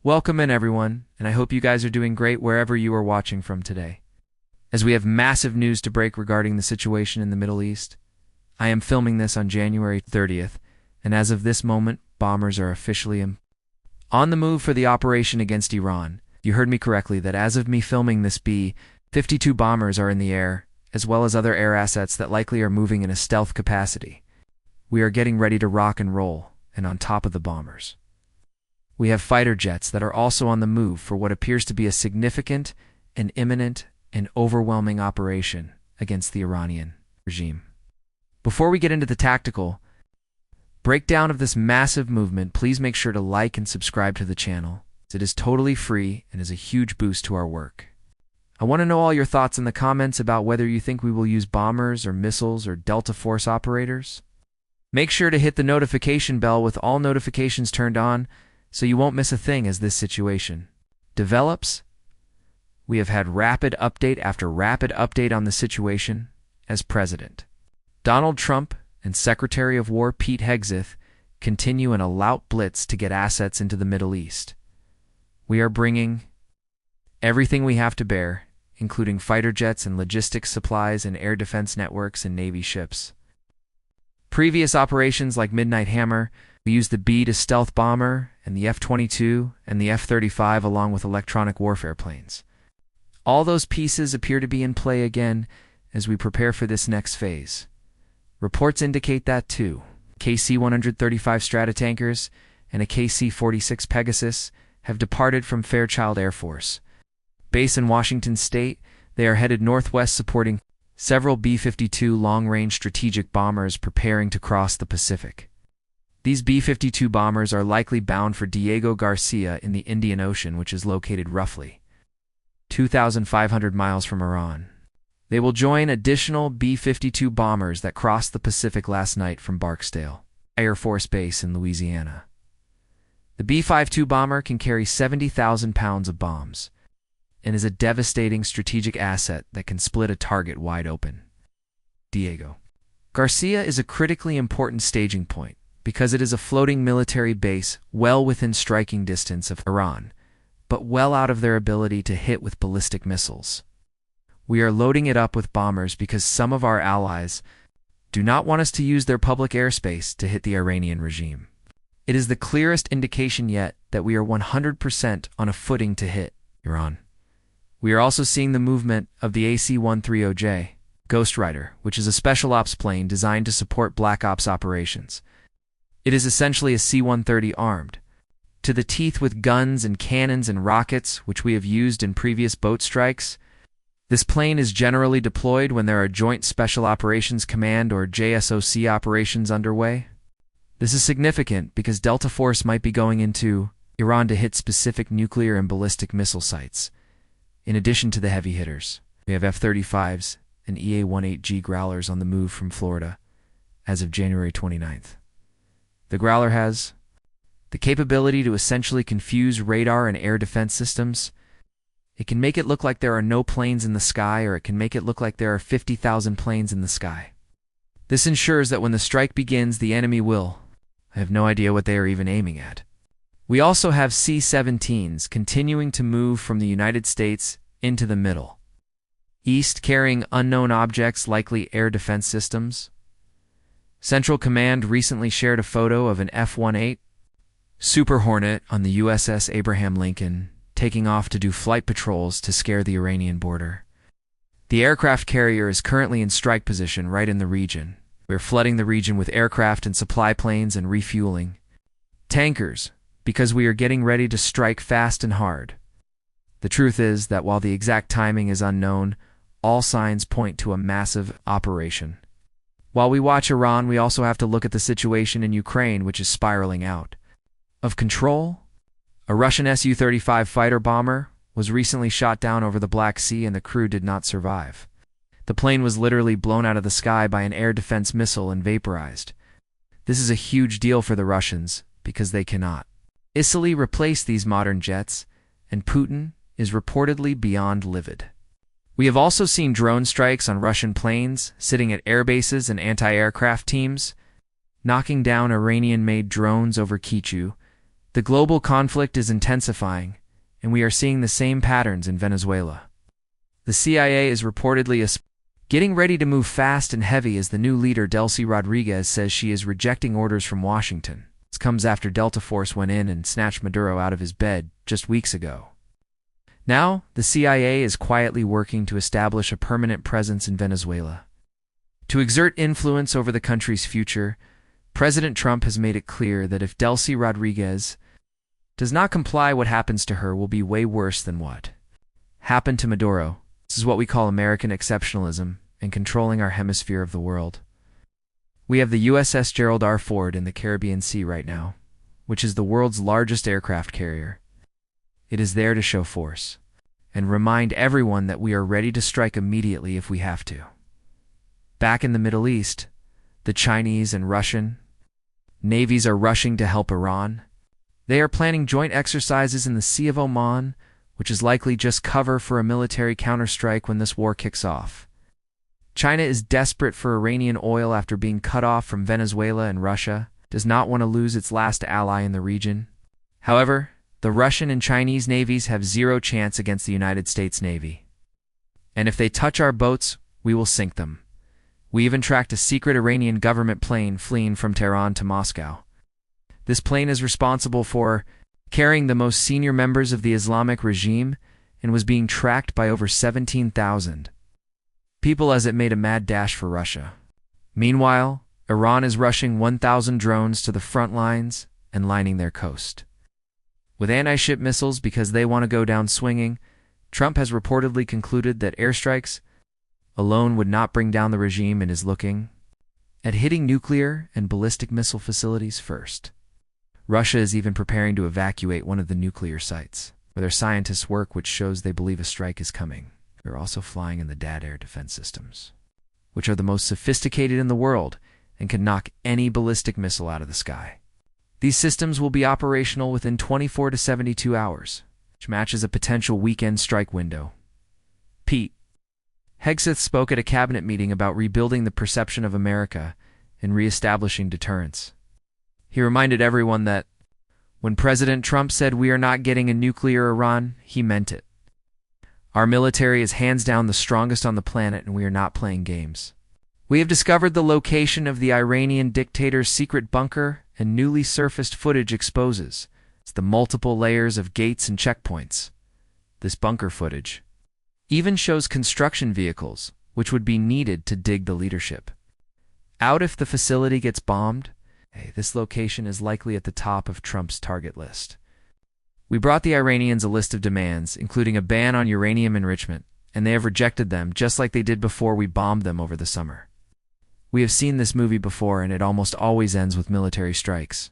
Welcome in, everyone, and I hope you guys are doing great wherever you are watching from today. As we have massive news to break regarding the situation in the Middle East, I am filming this on January 30th, and as of this moment, bombers are officially on the move for the operation against Iran. You heard me correctly that as of me filming this B-52 bombers are in the air, as well as other air assets that likely are moving in a stealth capacity. We are getting ready to rock and roll, and on top of the bombers, we have fighter jets that are also on the move for what appears to be a significant and imminent and overwhelming operation against the Iranian regime. Before we get into the tactical breakdown of this massive movement, please make sure to like and subscribe to the channel. It is totally free and is a huge boost to our work. I want to know all your thoughts in the comments about whether you think we will use bombers or missiles or Delta Force operators. Make sure to hit the notification bell with all notifications turned on so you won't miss a thing as this situation develops. We have had rapid update after rapid update on the situation as President Donald Trump and Secretary of War Pete Hegseth continue an all-out blitz to get assets into the Middle East. We are bringing everything we have to bear, including fighter jets and logistics supplies and air defense networks and Navy ships. Previous operations like Midnight Hammer, we used the B-2 stealth bomber and the F-22 and the F-35 along with electronic warfare planes. All those pieces appear to be in play again as we prepare for this next phase. Reports indicate that two KC-135 Stratotankers and a KC-46 Pegasus have departed from Fairchild Air Force Base in Washington State. They are headed northwest supporting several B-52 long-range strategic bombers preparing to cross the Pacific. These B-52 bombers are likely bound for Diego Garcia in the Indian Ocean, which is located roughly 2,500 miles from Iran. They will join additional B-52 bombers that crossed the Pacific last night from Barksdale Air Force Base in Louisiana. The B-52 bomber can carry 70,000 pounds of bombs and is a devastating strategic asset that can split a target wide open. Diego Garcia is a critically important staging point because it is a floating military base well within striking distance of Iran, but well out of their ability to hit with ballistic missiles. We are loading it up with bombers because some of our allies do not want us to use their public airspace to hit the Iranian regime. It is the clearest indication yet that we are 100% on a footing to hit Iran. We are also seeing the movement of the AC-130J Ghost Rider, which is a special ops plane designed to support Black Ops operations. It is essentially a C-130 armed to the teeth with guns and cannons and rockets, which we have used in previous boat strikes. This plane is generally deployed when there are Joint Special Operations Command or JSOC operations underway. This is significant because Delta Force might be going into Iran to hit specific nuclear and ballistic missile sites. In addition to the heavy hitters, we have F-35s and EA-18G Growlers on the move from Florida as of January 29th. The Growler has the capability to essentially confuse radar and air defense systems. It can make it look like there are no planes in the sky, or it can make it look like there are 50,000 planes in the sky. This ensures that when the strike begins, the enemy will I have no idea what they are even aiming at. We also have C-17s continuing to move from the United States into the Middle East, carrying unknown objects, likely air defense systems. Central Command recently shared a photo of an F-18 Super Hornet on the USS Abraham Lincoln, taking off to do flight patrols to scare the Iranian border. The aircraft carrier is currently in strike position right in the region. We're flooding the region with aircraft and supply planes and refueling tankers because we are getting ready to strike fast and hard. The truth is that while the exact timing is unknown, all signs point to a massive operation. While we watch Iran, we also have to look at the situation in Ukraine, which is spiraling out of control. A Russian Su-35 fighter bomber was recently shot down over the Black Sea and the crew did not survive. The plane was literally blown out of the sky by an air defense missile and vaporized. This is a huge deal for the Russians because they cannot easily replace these modern jets, and Putin is reportedly beyond livid. We have also seen drone strikes on Russian planes sitting at air bases and anti-aircraft teams, knocking down Iranian-made drones over Kichu. The The global conflict is intensifying, and we are seeing the same patterns in Venezuela. The CIA is reportedly getting ready to move fast and heavy as the new leader Delcy Rodriguez says she is rejecting orders from Washington. This comes after Delta Force went in and snatched Maduro out of his bed just weeks ago. Now, the CIA is quietly working to establish a permanent presence in Venezuela. To exert influence over the country's future, President Trump has made it clear that if Delcy Rodriguez does not comply, what happens to her will be way worse than what happened to Maduro. This is what we call American exceptionalism and controlling our hemisphere of the world. We have the USS Gerald R. Ford in the Caribbean Sea right now, which is the world's largest aircraft carrier. It is there to show force and remind everyone that we are ready to strike immediately if we have to. Back in the Middle East, the Chinese and Russian navies are rushing to help Iran. They are planning joint exercises in the Sea of Oman, which is likely just cover for a military counterstrike when this war kicks off. China is desperate for Iranian oil after being cut off from Venezuela, and Russia does not want to lose its last ally in the region. However, the Russian and Chinese navies have zero chance against the United States Navy. And if they touch our boats, we will sink them. We even tracked a secret Iranian government plane fleeing from Tehran to Moscow. This plane is responsible for carrying the most senior members of the Islamic regime and was being tracked by over 17,000 people as it made a mad dash for Russia. Meanwhile, Iran is rushing 1,000 drones to the front lines and lining their coast with anti-ship missiles because they want to go down swinging. Trump has reportedly concluded that airstrikes alone would not bring down the regime and is looking at hitting nuclear and ballistic missile facilities first. Russia is even preparing to evacuate one of the nuclear sites where their scientists work, which shows they believe a strike is coming. They're also flying in the DAD air defense systems, which are the most sophisticated in the world and can knock any ballistic missile out of the sky. These systems will be operational within 24 to 72 hours, which matches a potential weekend strike window. Pete Hegseth spoke at a cabinet meeting about rebuilding the perception of America and reestablishing deterrence. He reminded everyone that when President Trump said we are not getting a nuclear Iran, he meant it. Our military is hands down the strongest on the planet, and we are not playing games. We have discovered the location of the Iranian dictator's secret bunker, and newly surfaced footage exposes the multiple layers of gates and checkpoints. This bunker footage even shows construction vehicles, which would be needed to dig the leadership out if the facility gets bombed. This location is likely at the top of Trump's target list. We brought the Iranians a list of demands, including a ban on uranium enrichment, and they have rejected them just like they did before we bombed them over the summer. We have seen this movie before, and it almost always ends with military strikes.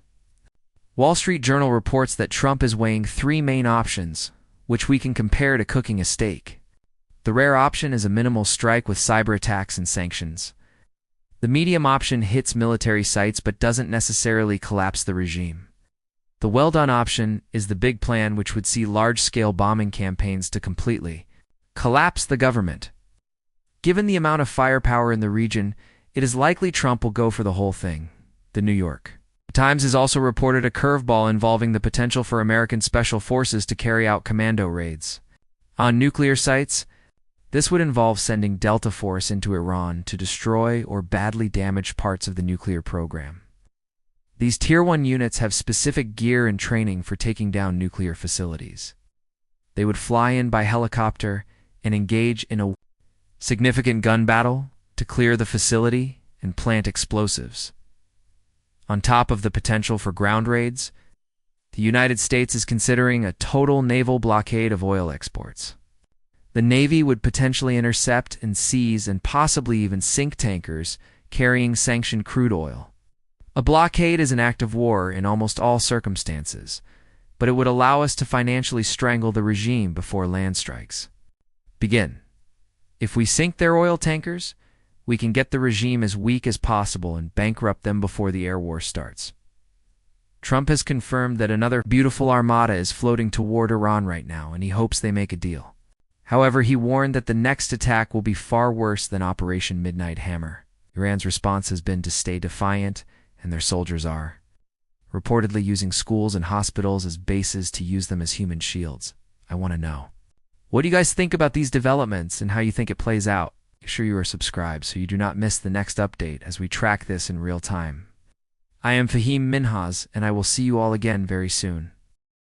Wall Street Journal reports that Trump is weighing three main options, which we can compare to cooking a steak. The rare option is a minimal strike with cyber attacks and sanctions. The medium option hits military sites but doesn't necessarily collapse the regime. The well-done option is the big plan, which would see large-scale bombing campaigns to completely collapse the government. Given the amount of firepower in the region, it is likely Trump will go for the whole thing. The New York Times has also reported a curveball involving the potential for American special forces to carry out commando raids on nuclear sites. This would involve sending Delta Force into Iran to destroy or badly damage parts of the nuclear program. These Tier 1 units have specific gear and training for taking down nuclear facilities. They would fly in by helicopter and engage in a significant gun battle to clear the facility and plant explosives. On top of the potential for ground raids, the United States is considering a total naval blockade of oil exports. The Navy would potentially intercept and seize and possibly even sink tankers carrying sanctioned crude oil. A blockade is an act of war in almost all circumstances, but it would allow us to financially strangle the regime before land strikes begin. If we sink their oil tankers, we can get the regime as weak as possible and bankrupt them before the air war starts. Trump has confirmed that another beautiful armada is floating toward Iran right now, and he hopes they make a deal. However, he warned that the next attack will be far worse than Operation Midnight Hammer. Iran's response has been to stay defiant, and their soldiers are reportedly using schools and hospitals as bases to use them as human shields. I want to know. What do you guys think about these developments and how you think it plays out? Make sure you are subscribed so you do not miss the next update as we track this in real time. I am Fahim Minhas, and I will see you all again very soon.